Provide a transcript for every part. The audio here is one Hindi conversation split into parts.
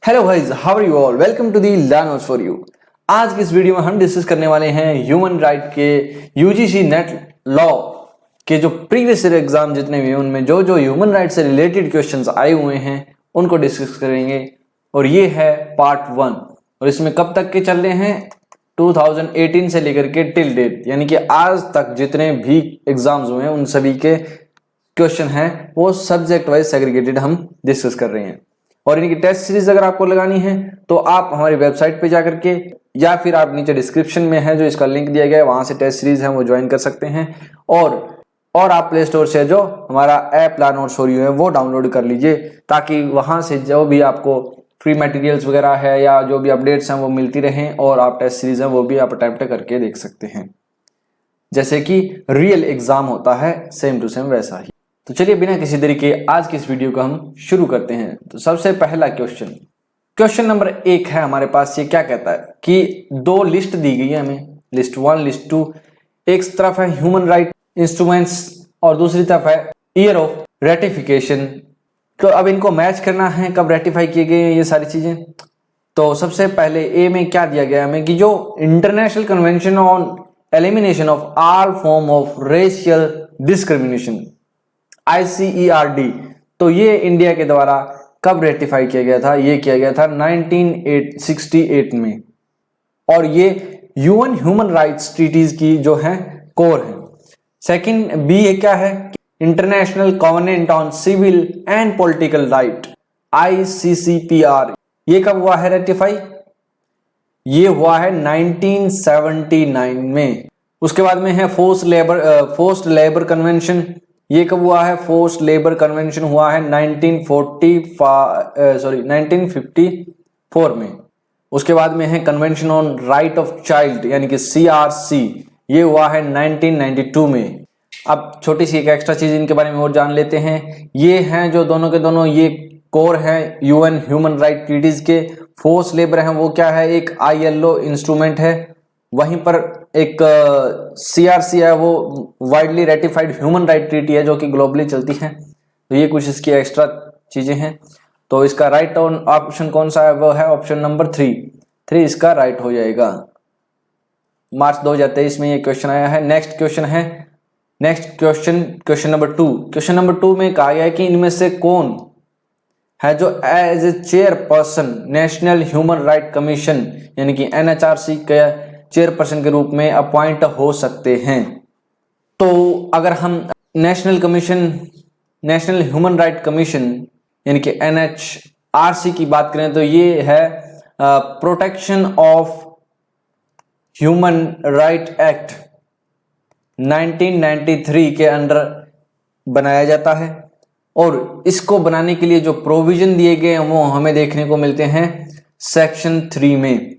Hello guys, how are you all? Welcome to the learners for you. आज की इस वीडियो में हम डिस्कस करने वाले हैं ह्यूमन राइट के यूजीसी नेट लॉ के जो प्रीवियस ईयर एग्जाम जितने भी हैं उनमें जो जो ह्यूमन राइट से रिलेटेड क्वेश्चंस आए हुए हैं उनको डिस्कस करेंगे। और ये है पार्ट 1 और इसमें कब तक के चल रहे हैं 2018 से लेकर के टिल डेट, यानी कि आज तक जितने भी एग्जाम्स हुए हैं उन सभी के क्वेश्चन हैं वो सब्जेक्ट वाइज सेग्रीगेटेड हम डिस्कस कर रहे हैं। और इनकी टेस्ट सीरीज अगर आपको लगानी है तो आप हमारी वेबसाइट पे जाकर के या फिर आप नीचे डिस्क्रिप्शन में है जो इसका लिंक दिया गया है वहां से टेस्ट सीरीज है वो ज्वाइन कर सकते हैं। और आप प्ले स्टोर से जो हमारा ऐप लर्नर्स फॉर यू है वो डाउनलोड कर लीजिए ताकि वहां से जो भी आपको फ्री मटेरियल्स वगैरह है या जो भी अपडेट्स हैं वो मिलती रहें और आप टेस्ट सीरीज है वो भी आप अटेम्प्ट करके देख सकते हैं जैसे कि रियल एग्जाम होता है सेम टू सेम वैसा ही। तो चलिए बिना किसी देरी के आज की इस वीडियो को हम शुरू करते हैं। तो सबसे पहला क्वेश्चन नंबर 1 है हमारे पास। ये क्या कहता है कि दो लिस्ट दी गई है हमें, लिस्ट 1 लिस्ट 2। एक तरफ है ह्यूमन राइट इंस्ट्रूमेंट्स और दूसरी तरफ है ईयर ऑफ रेटिफिकेशन। तो अब इनको मैच करना है कब रेटिफाई किए गए हैं ये सारी चीजें। तो सबसे पहले ए में क्या दिया गया हमें कि जो international convention on elimination of all form of racial discrimination ICERD, तो ये इंडिया के द्वारा कब रेटिफाई किया गया था? ये किया गया था 1968 में और ये यूएन ह्यूमन राइट्स ट्रीटीज की जो है कोर है। सेकंड बी है क्या है, international covenant on civil and political right ICCPR, ये कब हुआ है रेटिफाई? ये हुआ है 1979 में। उसके बाद में है फोर्स्ड लेबर कन्वेंशन। ये कब हुआ है? फोर्स्ड लेबर कन्वेंशन हुआ है 1954 में। उसके बाद में है convention on right of child यानी कि CRC, ये हुआ है 1992 में। अब छोटी सी एक एक्स्ट्रा चीज इनके बारे में और जान लेते हैं। ये हैं जो दोनों के दोनों ये कोर हैं यूएन ह्यूमन राइट ट्रीटीज के। फोर्स लेबर है वो क्या है, एक ILO इंस्ट्रूमेंट है, वहीं पर एक CRC है वो widely ratified human right treaty है जो कि ग्लोबली चलती है। तो ये कुछ इसकी एक्स्ट्रा चीजें हैं। तो इसका राइट ऑप्शन कौन सा है? वो है ऑप्शन नंबर 3 इसका राइट हो जाएगा। मार्च 2023 में ये क्वेश्चन आया है। नेक्स्ट क्वेश्चन नंबर 2 में कहा गया है कि इनमें से कौन है जो as a chairperson national human right commission यानी कि NHRC के चेयरपर्सन के रूप में अपॉइंट हो सकते हैं। तो अगर हम नेशनल ह्यूमन राइट कमीशन यानी कि NHRC की बात करें तो ये है protection of human right act 1993 के अंडर बनाया जाता है और इसको बनाने के लिए जो प्रोविजन दिए गए हैं वो हमें देखने को मिलते हैं सेक्शन 3 में।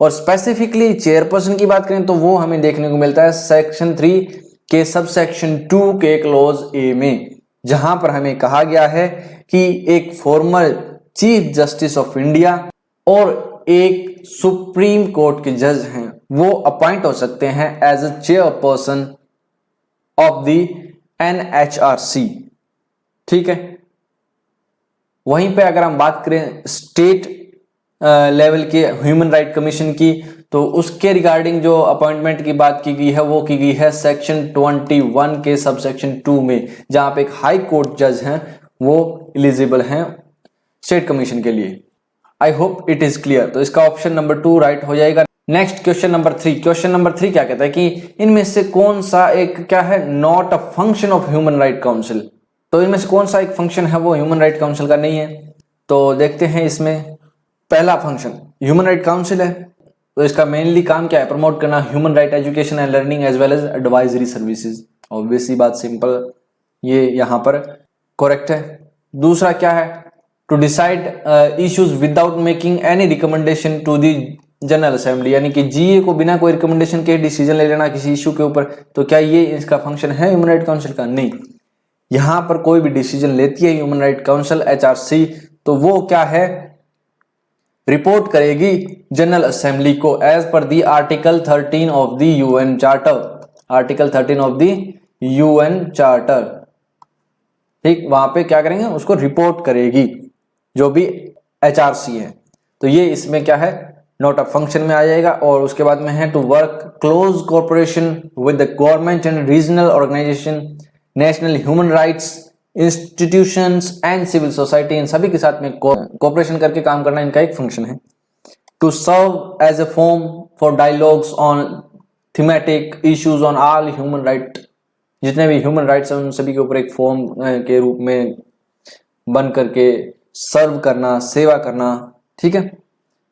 और स्पेसिफिकली चेयरपर्सन की बात करें तो वो हमें देखने को मिलता है सेक्शन 3 के सबसेक्शन 2 के क्लोज A में, जहां पर हमें कहा गया है कि एक former chief justice of India और एक सुप्रीम कोर्ट के जज हैं वो अपॉइंट हो सकते हैं as a chairperson of the NHRC। ठीक है, वहीं पे अगर हम बात करें स्टेट लेवल के ह्यूमन राइट कमीशन की तो उसके रिगार्डिंग जो अपॉइंटमेंट की बात की गई है वो की गई है सेक्शन 21 के सबसेक्शन 2 में, जहां पे एक हाई कोर्ट जज हैं वो एलिजिबल हैं स्टेट कमीशन के लिए। आई होप इट इज क्लियर। तो इसका ऑप्शन नंबर 2 राइट हो जाएगा। नेक्स्ट क्वेश्चन नंबर 3 क्या कहता है कि इनमें से कौन सा एक क्या है, not a function of human right council. तो इनमें से कौन सा एक फंक्शन है वो ह्यूमन राइट काउंसिल का नहीं है। तो देखते हैं इसमें पहला फंक्शन ह्यूमन राइट काउंसिल है तो इसका मेनली काम क्या है, प्रमोट करना human right education and learning as well as advisory services. Obviously बात सिंपल, ये यहां पर करेक्ट है। दूसरा क्या है, to decide issues without making any recommendation to the general assembly, यानी कि GA को बिना कोई रिकमेंडेशन के डिसीजन ले लेना किसी इश्यू के ऊपर। तो क्या ये इसका फंक्शन है ह्यूमन राइट काउंसिल का? नहीं। यहां पर कोई भी डिसीजन लेती है ह्यूमन राइट काउंसिल HRC तो वो क्या है, रिपोर्ट करेगी जनरल असेंबली को as per the article 13 of the UN charter. Article 13 of the UN charter, ठीक, वहां पे क्या करेंगे, उसको रिपोर्ट करेगी जो भी HRC है, तो ये इसमें क्या है, नोट ऑफ फंक्शन में आ जाएगा। और उसके बाद में है to work close cooperation with the government and regional organisation, national human rights institutions and civil society, इन सभी के साथ में कोऑपरेशन करके काम करना इनका एक फंक्शन है। To serve as a forum for dialogues on thematic issues on all human right, जितने भी ह्यूमन राइट्स हैं उन सभी के ऊपर एक फॉर्म के रूप में बन करके सर्व करना, सेवा करना, ठीक है।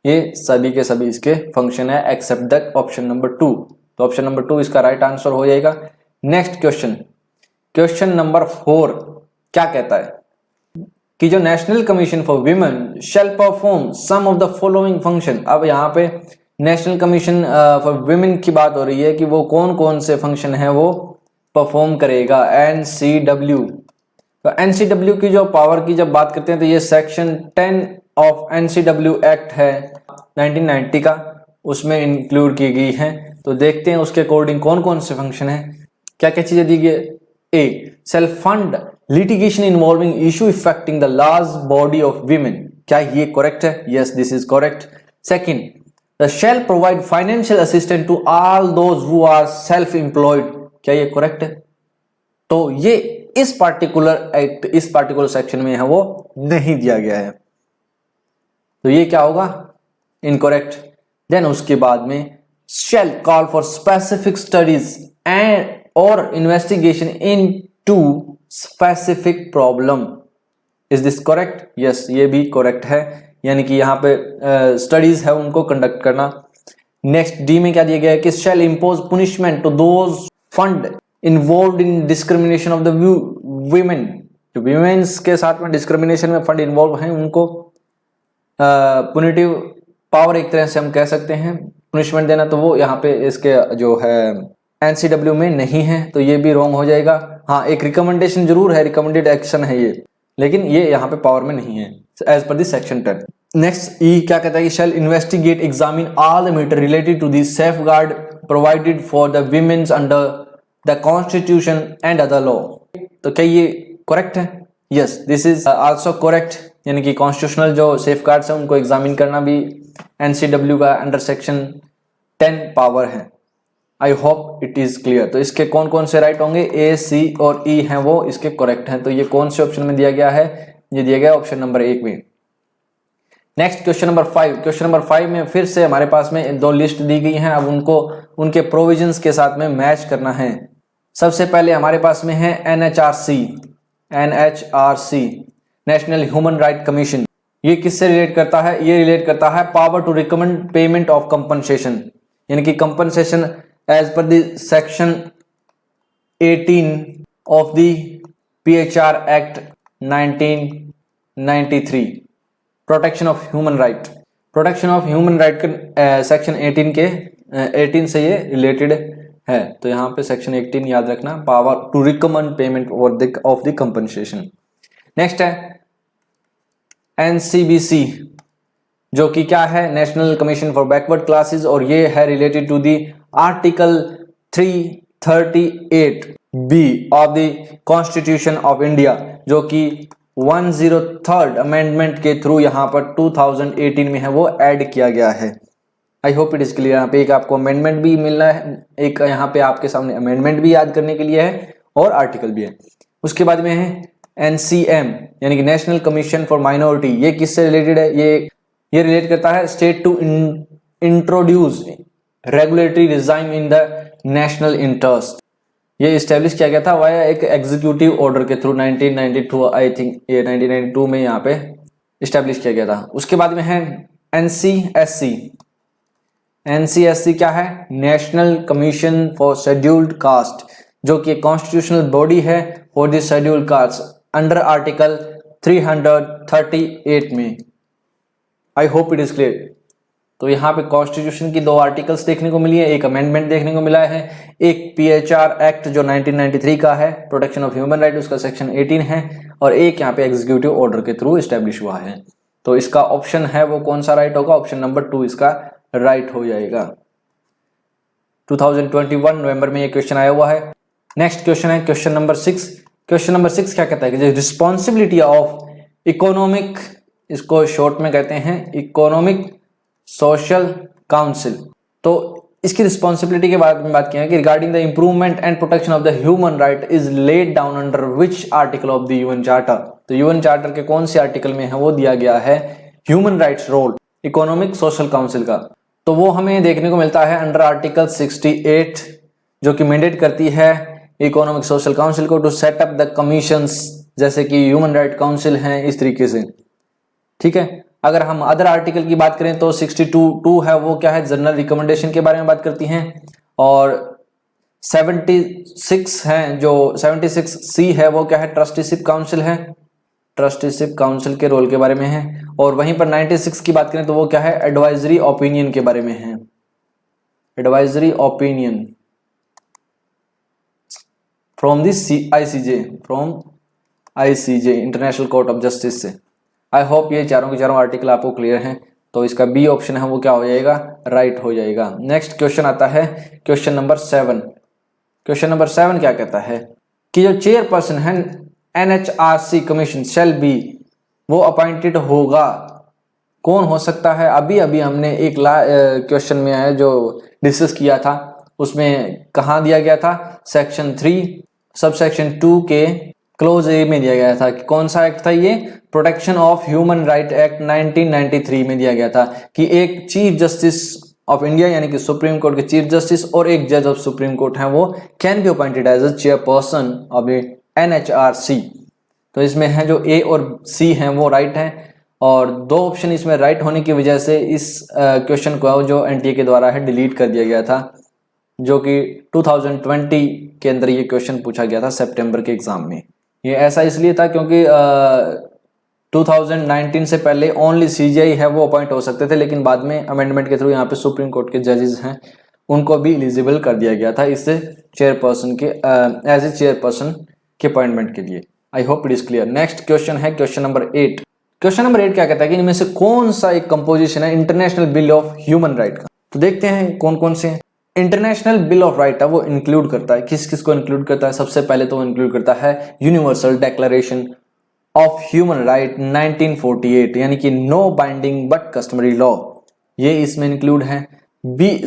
ये सभी के सभी इसके फंक्शन है एक्सेप्ट द ऑप्शन नंबर 2। तो ऑप्शन नंबर 2 इसका राइट आंसर हो जाएगा। नेक्स्ट क्वेश्चन, क्वेश्चन नंबर 4 क्या कहता है कि जो national commission for women shall perform some of the following function. अब यहाँ पे नेशनल कमीशन फॉर विमेन की बात हो रही है कि वो कौन कौन से फंक्शन है वो परफॉर्म करेगा। NCW, तो NCW की जो पावर की जब बात करते हैं तो ये सेक्शन 10 ऑफ NCW एक्ट है 1990 का, उसमें इंक्लूड की गई है। तो देखते हैं उसके अकॉर्डिंग कौन कौन से फंक्शन है, क्या क्या चीजें दी गई। A, self fund litigation involving issue affecting the large body of women, क्या ये करेक्ट है? Yes, this is correct. Second, the shall provide financial assistance to all those who are self employed, क्या ये करेक्ट है? तो ये इस पार्टिकुलर एक्ट, इस पार्टिकुलर सेक्शन में है वो नहीं दिया गया है, तो ये क्या होगा, इनकरेक्ट। देन उसके बाद में shall call for specific studies and और investigation into specific problem, is this correct? Yes, ये भी करेक्ट है, यानी कि यहाँ पे स्टडीज है उनको कंडक्ट करना। नेक्स्ट डी में क्या दिया गया है कि shall impose punishment to those fund involve in discrimination of the women, जो वीमेन्स के साथ में डिस्क्रिमिनेशन में फंड इन्वॉल्व हैं उनको पुनिटिव पावर एक तरह से हम कह सकते हैं पनिशमेंट देना, तो वो यहाँ पे इसके जो है NCW में नहीं है, तो ये भी रॉन्ग हो जाएगा। हाँ, एक रिकमेंडेशन जरूर है, रिकमेंडेड एक्शन है ये, लेकिन ये यहाँ पे पावर में नहीं है as per the section 10। Next ई क्या कहता है कि shall investigate examine all the matter related to the safeguard provided for the women's under the constitution and other law, तो क्या ये करेक्ट है? Yes, this is also correct, यानी कि कॉन्स्टिट्यूशनल जो सेफगार्ड्स हैं उनको एग्जामिन करना भी NCW का अंडर सेक्शन 10 पावर है। I hope it is clear. तो इसके कौन कौन से राइट होंगे, A, C और E हैं वो इसके करेक्ट हैं। तो ये कौन से ऑप्शन में दिया गया है, ये दिया गया ऑप्शन नंबर 1 में। Next question number 5, question number 5 में फिर से हमारे पास में 2 लिस्ट दी गई हैं, अब उनको उनके प्रोविजंस के साथ में मैच करना है। सबसे पहले हमारे पास में है NHRC national human right commission, ये किससे रिलेट करता है? ये रिलेट करता है power to recommend payment of compensation, यानी कि compensation as per the section 18 of the PHR act 1993, protection of human right, protection of human right के सेक्शन 18 से ये रिलेटेड है। तो यहाँ पे सेक्शन 18 याद रखना, power to recommend payment of the compensation. Next है NCBC, जो कि क्या है, national commission for backward classes, और ये है related to the article 338B of the constitution of India, जो कि 103rd अमेंडमेंट के थ्रू यहाँ पर 2018 में है वो ऐड किया गया है। I hope it is clear. यहाँ पे एक आपको अमेंडमेंट भी मिल रहा है, एक यहाँ पे आपके सामने अमेंडमेंट भी याद करने के लिए है और आर्टिकल भी है। उसके बाद में है NCM, यानी कि नेशनल कमीशन फॉर माइनॉरिटी, ये किससे रिलेटेड है? ये रिलेट करता है state to introduce regulatory regime in the national interest, ये इस्टेब्लिश किया गया था वाया एक एग्जीक्यूटिव ऑर्डर के थ्रू 1992, आई थिंक ये 1992 में यहाँ पे इस्टेब्लिश किया गया था। उसके बाद में है NCSC, NCSC क्या है, national commission for scheduled caste, जो कि कॉन्स्टिट्यूशनल बॉडी है for the scheduled caste under article 338 में। आई होप इट इज क्लियर। तो यहाँ पे कॉन्स्टिट्यूशन की 2 आर्टिकल्स देखने को मिली है, एक अमेंडमेंट देखने को मिला है, एक PHR एक्ट जो 1993 का है, प्रोटेक्शन ऑफ ह्यूमन राइट, उसका सेक्शन 18 है, और एक यहाँ पे एग्जीक्यूटिव ऑर्डर के थ्रू एस्टेब्लिश हुआ है। तो इसका ऑप्शन है वो कौन सा राइट होगा, ऑप्शन नंबर 2 इसका राइट हो जाएगा। 2021 नवंबर में ये क्वेश्चन आया हुआ है। नेक्स्ट क्वेश्चन है क्वेश्चन नंबर 6। क्वेश्चन नंबर 6 क्या कहता है कि रिस्पॉन्सिबिलिटी ऑफ इकोनॉमिक इसको शॉर्ट में कहते हैं इकोनॉमिक सोशल काउंसिल। तो इसकी रिस्पॉन्सिबिलिटी के बारे में बात किया है कि regarding the improvement and protection of the human right is laid down under which article of the UN charter. तो यूएन चार्टर के कौन से आर्टिकल में है वो दिया गया है human rights role economic social council का। तो वो हमें देखने को मिलता है अंडर आर्टिकल 68, जो कि मैंडेट करती है इकोनॉमिक सोशल काउंसिल को to set up the commissions, जैसे कि ह्यूमन राइट काउंसिल हैं इस तरीके से। ठीक है, अगर हम अदर आर्टिकल की बात करें तो 62 है वो क्या है, जनरल रिकमेंडेशन के बारे में बात करती हैं, और 76 है जो 76C है वो क्या है, ट्रस्टीशिप काउंसिल है, ट्रस्टीशिप काउंसिल के रोल के बारे में है। और वहीं पर 96 की बात करें तो वो क्या है, एडवाइजरी ओपिनियन के बारे में है, advisory opinion from the ICJ, from ICJ international court of justice से। आई होप ये चारों के चारों आर्टिकल आपको क्लियर हैं। तो इसका बी ऑप्शन है वो क्या हो जाएगा, राइट हो जाएगा। नेक्स्ट क्वेश्चन आता है क्वेश्चन नंबर 7। क्वेश्चन नंबर 7 क्या कहता है कि जो चेयरपर्सन है NHRC कमीशन शैल बी, वो अपॉइंटेड होगा, कौन हो सकता है। अभी अभी हमने एक क्वेश्चन में है जो डिस्कस किया था, उसमें कहाँ दिया गया था, सेक्शन 3 सब सेक्शन 2 के क्लोज ए में दिया गया था कि कौन सा एक्ट था, ये protection of human right act 1993 में दिया गया था कि एक चीफ जस्टिस ऑफ इंडिया यानी कि सुप्रीम कोर्ट के चीफ जस्टिस और एक जज ऑफ सुप्रीम कोर्ट हैं वो can be appointed as a chairperson of NHRC। तो इसमें है जो A और C हैं वो राइट हैं, और 2 ऑप्शन इसमें राइट होने की वजह से इस क्वेश्चन को जो NTA के द्वारा है डिलीट कर दिया गया था, जो कि 2020 के अंदर ये क्वेश्चन पूछा गया था सितंबर के एग्जाम में। ये ऐसा इसलिए था क्योंकि 2019 से पहले ओनली CJI है वो अपॉइंट हो सकते थे, लेकिन बाद में अमेंडमेंट के थ्रू यहाँ पे सुप्रीम कोर्ट के जजेस हैं उनको भी एलिजिबल कर दिया गया था इससे चेयरपर्सन के एज ए चेयरपर्सन के अपॉइंटमेंट के लिए। आई hope it is clear. Next question है क्वेश्चन नंबर 8। क्वेश्चन नंबर 8 क्या कहता है कि इनमें से कौन सा एक कंपोजिशन है international bill of human right का। तो देखते हैं कौन कौन से इंटरनेशनल बिल ऑफ राइट है वो इंक्लूड करता है, किस किस को इंक्लूड करता है। सबसे पहले तो वो इंक्लूड करता है universal declaration of human right 1948, यानी कि no binding but customary law, ये इसमें इंक्लूड है।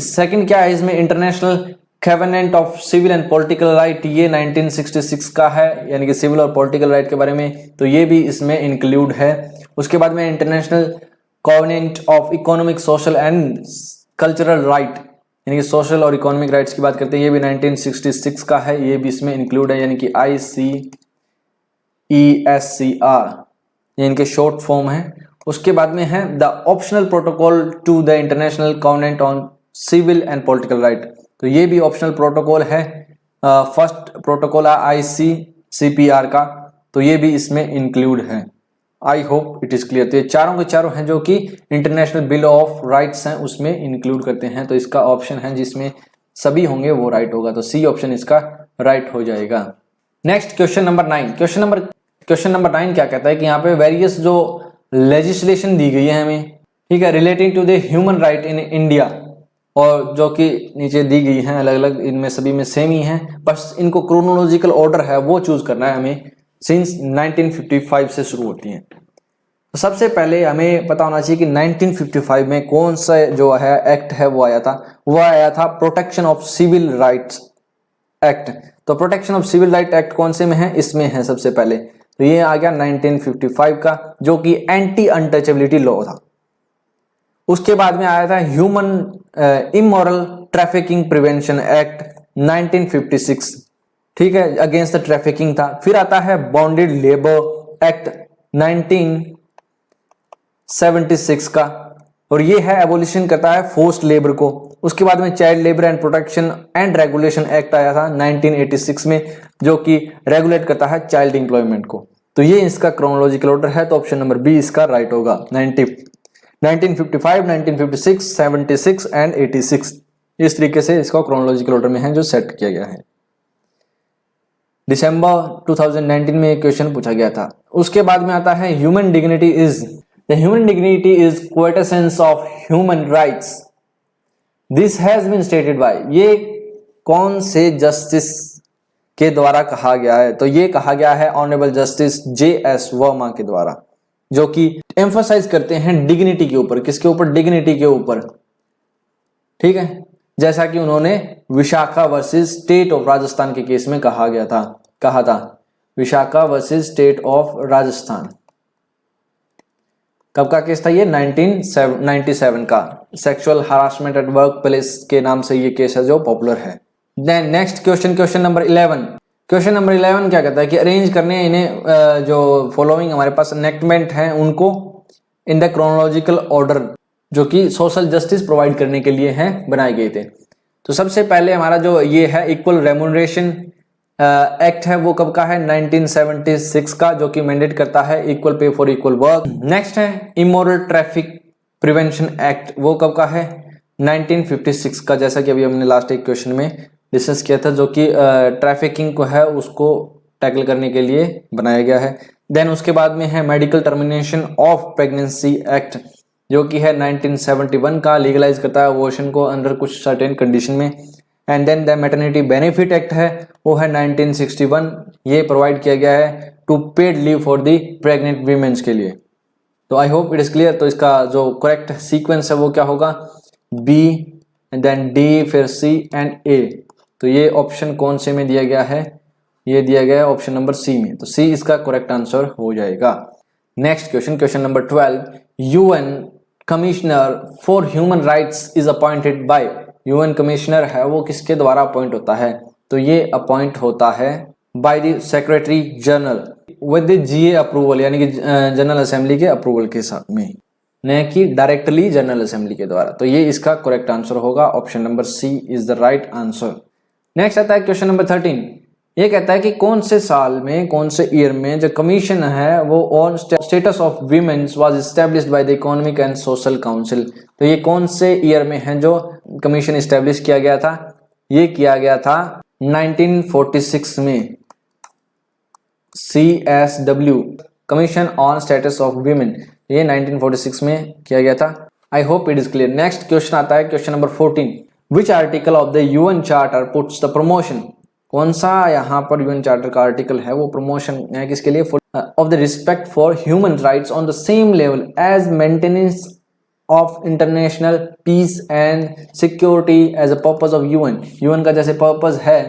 सेकंड क्या है इसमें, international covenant of civil and political right, ये 1966 का है, यानी कि सिविल और पॉलिटिकल राइट के बारे में, तो ये भी इसमें इंक्लूड है। उसके बाद में international covenant of economic social and cultural right, यानी कि सोशल और इकोनॉमिक राइट्स की बात करते हैं, ये भी 1966 का है, ये भी इसमें इंक्लूड है, यानी कि ICESCR ये इनके शॉर्ट फॉर्म है। उसके बाद में है the optional protocol to the international covenant on civil and political right, तो ये भी ऑप्शनल प्रोटोकॉल है। फर्स्ट प्रोटोकॉल है ICCPR का, तो ये भी इसमें इंक्लूड है। I hope it is clear. तो ये चारों के चारों हैं जो कि इंटरनेशनल बिल ऑफ राइट्स हैं उसमें इंक्लूड करते हैं, तो इसका ऑप्शन है जिसमें सभी होंगे वो राइट होगा, तो सी ऑप्शन इसका राइट हो जाएगा। Next question number 9। Question number 9 क्या कहता है कि यहाँ पे वेरियस जो लेजिस्लेशन दी गई है हमें, ठीक है, relating to the human right in India, और जो कि नीचे दी गई हैं अलग अलग, इनमें सभी में सेम ही है, बस इनको क्रोनोलॉजिकल ऑर्डर है वो चूज करना है हमें, सिंस 1955 से शुरू होती हैं। तो सबसे पहले हमें पता होना चाहिए कि 1955 में कौन सा जो है एक्ट है वो आया था protection of civil rights act. तो protection of civil right act कौन से में है, इसमें है सबसे पहले, तो ये आ गया 1955 का, जो कि एंटी अनटचेबिलिटी लॉ था। उसके बाद में आया था human immoral trafficking prevention act 1956, ठीक है, अगेंस्ट द ट्रैफिकिंग था। फिर आता है बॉन्डेड लेबर एक्ट 1976 का, और ये है एबोलिशन करता है फोर्स्ड लेबर को। उसके बाद में child labour and protection and regulation act आया था 1986 में, जो कि रेगुलेट करता है चाइल्ड एम्प्लॉयमेंट को। तो ये इसका क्रोनोलॉजिकल ऑर्डर है, तो ऑप्शन नंबर बी इसका राइट होगा। 1955, 1956, 76 एंड 86, इस तरीके से इसका क्रोनोलॉजिकल ऑर्डर में है जो सेट किया गया है। दिसंबर 2019 में एक क्वेश्चन पूछा गया था। उसके बाद में आता है human dignity is quintessence of human rights, this has been stated by, ये कौन से जस्टिस के द्वारा कहा गया है, तो ये कहा गया है ऑनरेबल जस्टिस JS वर्मा के द्वारा। जो कि एम्फसाइज करते हैं डिग्निटी के ऊपर। किसके ऊपर? डिग्निटी के ऊपर। ठीक है, जैसा कि उन्होंने Vishakha versus state of Rajasthan के केस में कहा था Vishakha versus state of Rajasthan. कब का केस था ये? 1997 का। Sexual harassment at work place के नाम से ये केस है जो पॉपुलर है। Then next question number 11। Question number 11 क्या कहता है कि अरेंज करने इन्हें जो फॉलोइंग हमारे पास एनेक्टमेंट है उनको इन द क्रोनोलॉजिकल ऑर्डर, जो कि सोशल जस्टिस प्रोवाइड करने के लिए हैं, बनाए गए थे। तो सबसे पहले हमारा जो ये है इक्वल रेम्यूनरेशन एक्ट है, वो कब का है? 1976 का, जो कि मैंडेट करता है equal pay for equal work. Next है इमोरल ट्रैफिक प्रिवेंशन एक्ट, वो कब का है? 1956 का, जैसा कि अभी हमने लास्ट एक क्वेश्चन में डिस्कस किया था, जो कि ट्रैफिकिंग को है उसको टैकल करने के लिए बनाया गया है। देन उसके बाद में है medical termination of pregnancy act, जो कि है 1971 का, लीगलाइज करता है अबॉर्शन को अंडर कुछ सर्टेन कंडीशन में। And then the maternity benefit act है, वो है 1961, ये प्रोवाइड किया गया है to paid leave for the pregnant womens के लिए। तो I hope it is clear. तो इसका जो करेक्ट सीक्वेंस है वो क्या होगा? बी, देन डी, फिर सी एंड ए। तो ये ऑप्शन कौन से में दिया गया है? ये दिया गया है ऑप्शन नंबर सी में। तो सी इसका करेक्ट आंसर हो जाएगा। Next question number 12। UN commissioner for human rights is appointed by. UN commissioner है वो किसके द्वारा अपॉइंट होता है? तो ये अपॉइंट होता है bye the secretary general with the GA approval, यानी कि जनरल असेंबली के अप्रूवल के साथ में, न कि डायरेक्टली जनरल असेंबली के द्वारा। तो ये इसका करेक्ट आंसर होगा। Option number C is the right answer. Next आता है क्वेश्चन नंबर 13। ये कहता है कि कौन से साल में, कौन से ईयर में जो कमीशन है वो on status of womens was established by the economic and social council. तो ये कौन से ईयर में है जो कमीशन एस्टैब्लिश किया गया था? ये किया गया था 1946 में। CSW, commission on status of women, ये 1946 में किया गया था। आई hope it is clear. Next question आता है question number 14। Which article of the UN charter puts the promotion. कौन सा यहाँ पर यूएन चार्टर का आर्टिकल है वो प्रमोशन है किसके लिए? Of the respect for human rights on the same level as maintenance of international peace and security as a purpose of UN. UN का जैसे पर्पस है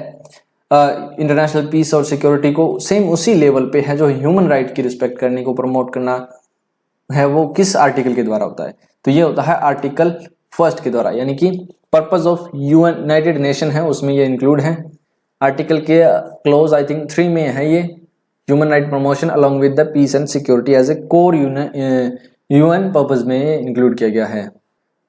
इंटरनेशनल पीस और सिक्योरिटी को, सेम उसी लेवल पे है जो ह्यूमन राइट की रिस्पेक्ट करने को प्रमोट करना है, वो किस आर्टिकल के द्वारा होता है? तो ये होता है आर्टिकल 1 के द्वारा, यानी कि पर्पस ऑफ यूनाइटेड नेशन है उसमें ये इंक्लूड है। आर्टिकल के क्लोज आई थिंक 3 में है ये, human right promotion along with the peace and security as a core UN purpose में इंक्लूड किया गया है।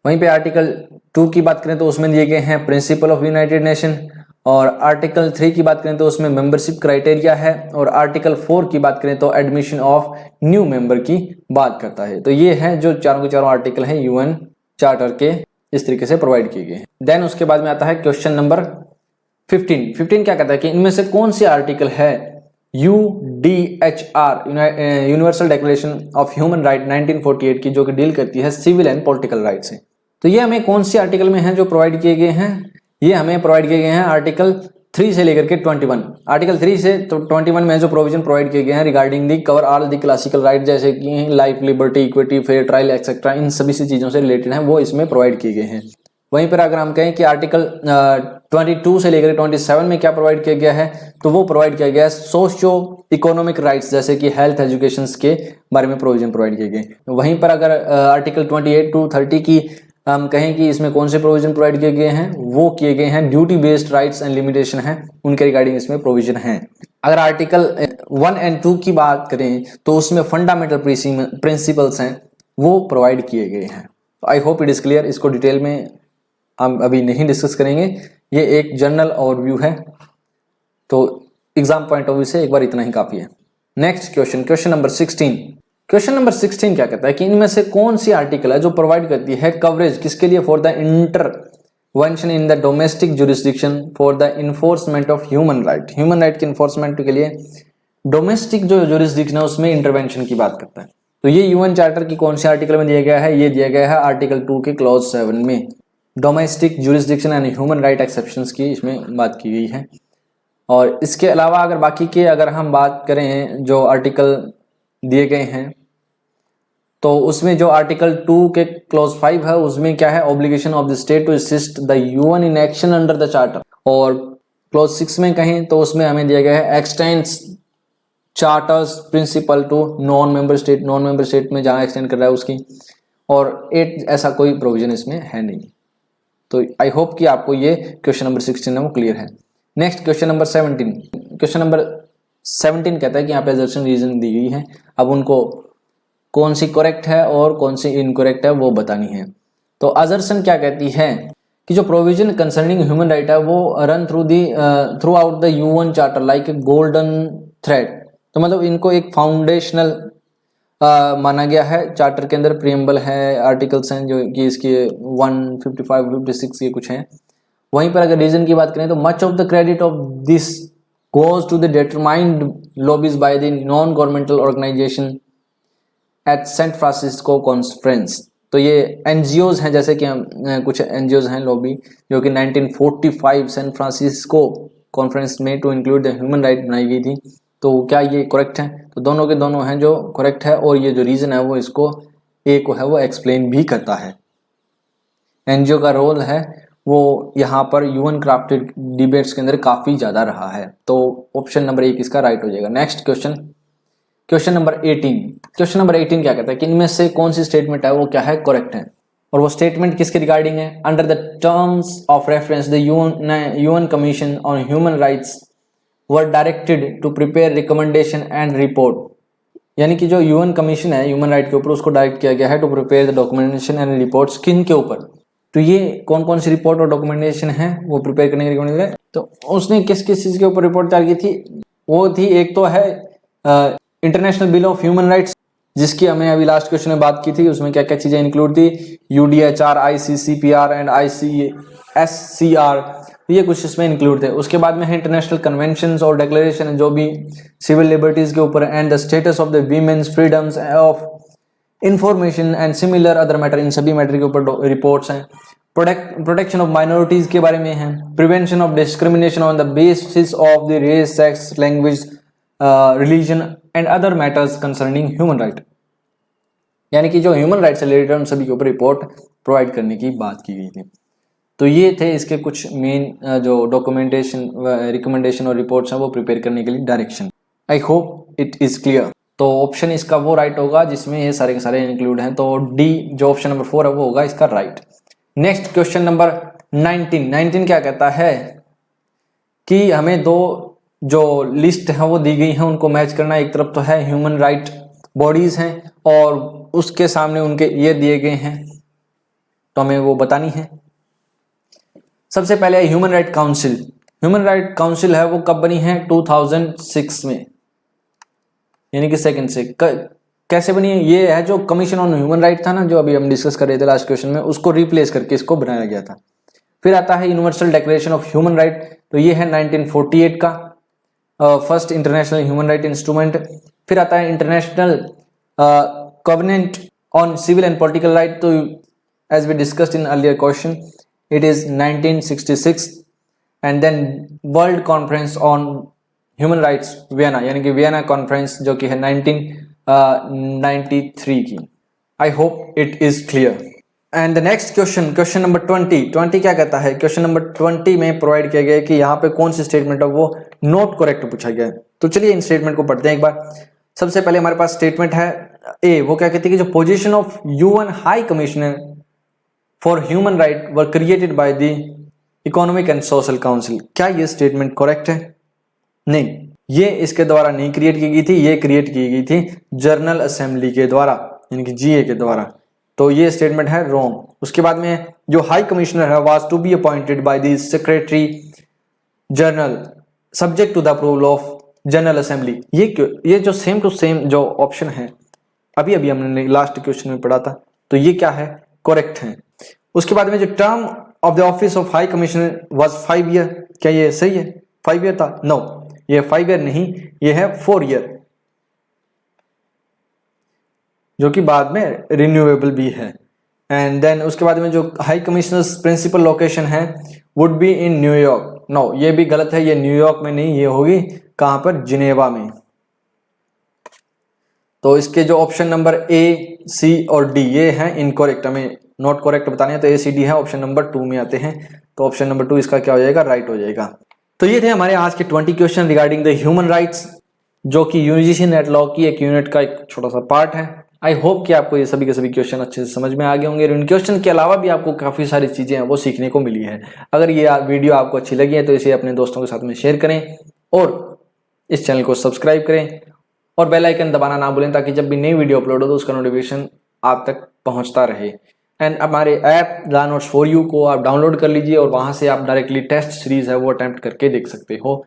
वहीं पे आर्टिकल 2 की बात करें तो उसमें दिए गए हैं प्रिंसिपल ऑफ यूनाइटेड नेशन, और आर्टिकल 3 की बात करें तो उसमें मेंबरशिप क्राइटेरिया है, और आर्टिकल 4 की बात करें तो एडमिशन ऑफ न्यू मेंबर की बात करता है। तो ये है जो चारों के चारों आर्टिकल हैं यूएन चार्टर के, इस तरीके से प्रोवाइड किए गए हैं। देन उसके बाद में आता है क्वेश्चन नंबर 15 क्या कहता है कि इनमें से कौन सी आर्टिकल है UDHR universal declaration of human right 1948 की, जो कि डील करती है सिविल एंड पॉलिटिकल राइट से। तो ये हमें कौन सी आर्टिकल में है जो प्रोवाइड किए गए हैं? ये हमें प्रोवाइड किए गए हैं आर्टिकल 3 से लेकर के 21। आर्टिकल 3 से तो 21 में जो प्रोविजन प्रोवाइड किए गए हैं regarding the cover all the classical right, जैसे कि life, liberty, equity, fair trial etcetera, इन सभी सी चीजों से रिलेटेड है, वो इसमें प्रोवाइड किए गए हैं। वहीं पर अगर हम कहें कि आर्टिकल 22 से लेकर 27 में क्या प्रोवाइड किया गया है, तो वो प्रोवाइड किया गया है सोशियो इकोनॉमिक राइट्स, जैसे कि हेल्थ, एजुकेशन के बारे में प्रोविजन प्रोवाइड किए गए। वहीं पर अगर आर्टिकल 28 to 30 की हम कहें कि इसमें कौन से प्रोविजन प्रोवाइड किए गए हैं, वो किए गए हैं duty based rights and limitation है, उनके रिगार्डिंग इसमें प्रोविजन है। अगर आर्टिकल 1 and 2 की बात करें तो उसमें फंडामेंटल प्रिंसिपल्स हैं वो प्रोवाइड किए गए हैं। आई होप इट इज क्लियर। इसको डिटेल में हम अभी नहीं डिस्कस करेंगे, ये एक जनरल ओवरव्यू है, तो एग्जाम पॉइंट ऑफ व्यू से एक बार इतना ही काफी है। Next question number 16। Question number 16 क्या कहता है कि इनमें से कौन सी आर्टिकल है जो प्रोवाइड करती है कवरेज किसके लिए? For the intervention in the domestic jurisdiction for the enforcement of human right. Human right के इन्फोर्समेंट के लिए डोमेस्टिक जो जुरिस्डिक्शन है उसमें इंटरवेंशन की बात करता है। तो ये यूएन चार्टर की कौन सी आर्टिकल में दिया गया है? ये दिया गया है आर्टिकल 2 के क्लॉज 7 में, domestic jurisdiction and human right exceptions की इसमें बात की गई है। और इसके अलावा अगर बाकी के अगर हम बात करें जो आर्टिकल दिए गए हैं तो उसमें जो आर्टिकल 2 के क्लॉज 5 है उसमें क्या है, obligation of the state to assist the UN in action under the charter. और क्लॉज 6 में कहें तो उसमें हमें दिया गया है extends charters principle to non member state, non member state में जहां एक्सटेंड कर रहा है उसकी। और 8 ऐसा कोई प्रोविजन इसमें है नहीं। तो आई होप कि आपको ये क्वेश्चन नंबर 16 है वो क्लियर है। Next question number 17। Question number 17 कहता है कि यहाँ पे असर्शन रीजन दी गई है, अब उनको कौन सी करेक्ट है और कौन सी इनकरेक्ट है वो बतानी है। तो असर्शन क्या कहती है कि जो प्रोविजन कंसर्निंग ह्यूमन राइट है वो run through out the UN charter like a golden thread. तो मतलब इनको एक फाउंडेशनल माना गया है। चार्टर के अंदर प्रियम्बल है, आर्टिकल्स हैं जो कि इसके 155, 56 ये कुछ हैं। वहीं पर अगर रीजन की बात करें तो much of the credit of this goes to the determined lobbies by the non governmental organization at saint Francisco conference. तो ये एनजीओज हैं, जैसे कि कुछ एनजीओज हैं लॉबी जो कि 1945 सैन फ्रांसिस्को कॉन्फ्रेंस में to include the human right बनाई गई थी। तो क्या ये करेक्ट है? तो दोनों के दोनों हैं जो करेक्ट है, और ये जो रीजन है वो इसको ए को है वो एक्सप्लेन भी करता है। एनजीओ का रोल है वो यहाँ पर यूएन क्राफ्टेड डिबेट्स के अंदर काफी ज्यादा रहा है। तो ऑप्शन नंबर 1 इसका राइट हो जाएगा। Next question, question number 18। Question number 18 क्या कहता है कि इनमें से कौन सी स्टेटमेंट है वो क्या है करेक्ट है, और वो स्टेटमेंट किसके रिगार्डिंग है? Under the terms of reference the UN commission on human rights were directed to prepare recommendation and report. यानी कि जो यूएन कमीशन है ह्यूमन राइट के ऊपर उसको डायरेक्ट किया गया है to prepare the documentation and reports. किन के ऊपर? तो ये कौन कौन सी रिपोर्ट और डॉक्यूमेंटेशन है वो प्रिपेयर करने की रिकमेंडेशन है। तो उसने किस किस चीज के ऊपर रिपोर्ट तैयार की थी? वो थी, एक तो है international bill of human rights, जिसकी हमें अभी लास्ट क्वेश्चन में बात की थी। उसमें क्या क्या चीजें इंक्लूड थी? यूडीएचआर, आईसीसीपीआर एंड आईसीएससीआर, ये कुछ इसमें इंक्लूड थे। उसके बाद में है इंटरनेशनल कन्वेंशंस और डिक्लेरेशन जो भी सिविल लिबर्टीज के ऊपर, and the status of the women's freedoms of information and similar other matter, इन सभी मैटर के ऊपर रिपोर्ट्स हैं। प्रोटेक्शन ऑफ माइनॉरिटीज के बारे में है, prevention of discrimination on the basis of the race, sex, language, religion and other matters concerning human right. यानी कि जो ह्यूमन राइट से रिलेटेड उन सभी के ऊपर रिपोर्ट प्रोवाइड करने की बात की गई थी। तो ये थे इसके कुछ मेन जो डॉक्यूमेंटेशन, रिकमेंडेशन और रिपोर्ट्स हैं वो प्रिपेयर करने के लिए direction. I hope it is clear. तो ऑप्शन इसका वो राइट होगा जिसमें ये सारे के सारे इंक्लूड हैं। तो डी जो ऑप्शन नंबर 4 है वो होगा इसका राइट। नेक्स्ट क्वेश्चन नंबर 19 क्या कहता है कि हमें दो जो लिस्ट है वो दी गई है उनको मैच करना। एक तरफ तो है ह्यूमन राइट बॉडीज हैं और उसके सामने उनके ये दिए गए हैं, तो हमें वो बतानी है। सबसे पहले human right council. Human right council है वो कब बनी है? 2006 में, यानी कि सेकंड से। कैसे बनी है? ये है जो कमीशन ऑन ह्यूमन राइट था ना, जो अभी हम डिस्कस कर रहे थे लास्ट क्वेश्चन में, उसको रिप्लेस करके इसको बनाया गया था। फिर आता है universal declaration of human right, तो ये है 1948 का first international human right instrument. फिर आता है international covenant on civil and political right, तो as we discussed in earlier question it is 1966, and then world conference on human rights Vienna, यानी कि वियना कॉन्फ्रेंस जो कि है 1993 की। I hope it is clear. And the next question, question number 20 क्या कहता है? क्वेश्चन नंबर 20 में प्रोवाइड किया गया है कि यहाँ पे कौन सी स्टेटमेंट है वो नॉट करेक्ट पूछा गया है। तो चलिए इन स्टेटमेंट को पढ़ते हैं एक बार। सबसे पहले हमारे पास स्टेटमेंट है ए, वो क्या कहती है कि जो position of UN high commissioner for human right were created by the economic and social council. क्या ये स्टेटमेंट करेक्ट है? नहीं, ये इसके द्वारा नहीं क्रिएट की गई थी, ये क्रिएट की गई थी जनरल असेंबली के द्वारा, यानी कि जीए के द्वारा। तो ये स्टेटमेंट है रॉन्ग। उसके बाद में जो हाई कमिश्नर है was to be appointed by the secretary general subject to the approval of general assembly. ये जो सेम टू सेम जो ऑप्शन है अभी अभी हमने लास्ट क्वेश्चन में पढ़ा था, तो ये क्या है? करेक्ट है। उसके बाद में जो term of the office of high commissioner was 5 year, क्या ये सही है? 5 ईयर था? नो, ये 5 ईयर नहीं, ये है 4 ईयर, जो कि बाद में रिन्यूएबल भी है। एंड देन उसके बाद में जो हाई कमिश्नर्स प्रिंसिपल लोकेशन है would be in New York. No, ये भी गलत है, ये न्यूयॉर्क में नहीं, ये होगी कहां पर? जिनेवा में। तो इसके जो ऑप्शन नंबर ए सी और डी ये हैं इनकरेक्ट, हमें नॉट करेक्ट बताने हैं, तो ए सी डी है, ऑप्शन नंबर 2 में आते हैं, तो ऑप्शन नंबर 2 इसका क्या हो जाएगा, राइट हो जाएगा। तो ये थे हमारे आज के 20 question regarding the human rights, जो कि यूजीसी नेट लॉ की एक यूनिट का एक छोटा सा पार्ट है। आई होप कि आपको ये सभी के सभी क्वेश्चन अच्छे से समझ में आ गए होंगे, और इन क्वेश्चन के अलावा भी आपको काफ़ी सारी चीज़ें हैं वो सीखने को मिली है। अगर ये वीडियो आपको अच्छी लगी है तो इसे अपने दोस्तों के साथ में शेयर करें, और इस चैनल को सब्सक्राइब करें, और बेल आइकन दबाना ना भूलें, ताकि जब भी नई वीडियो अपलोड हो तो उसका नोटिफिकेशन आप तक पहुंचता रहे। एंड हमारे app the notes for you को आप डाउनलोड कर लीजिए, और वहां से आप डायरेक्टली टेस्ट सीरीज है वो अटेम्प्ट करके देख सकते हो,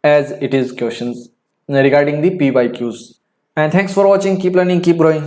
as it is questions regarding the PYQs. And thanks for watching. Keep learning, keep growing.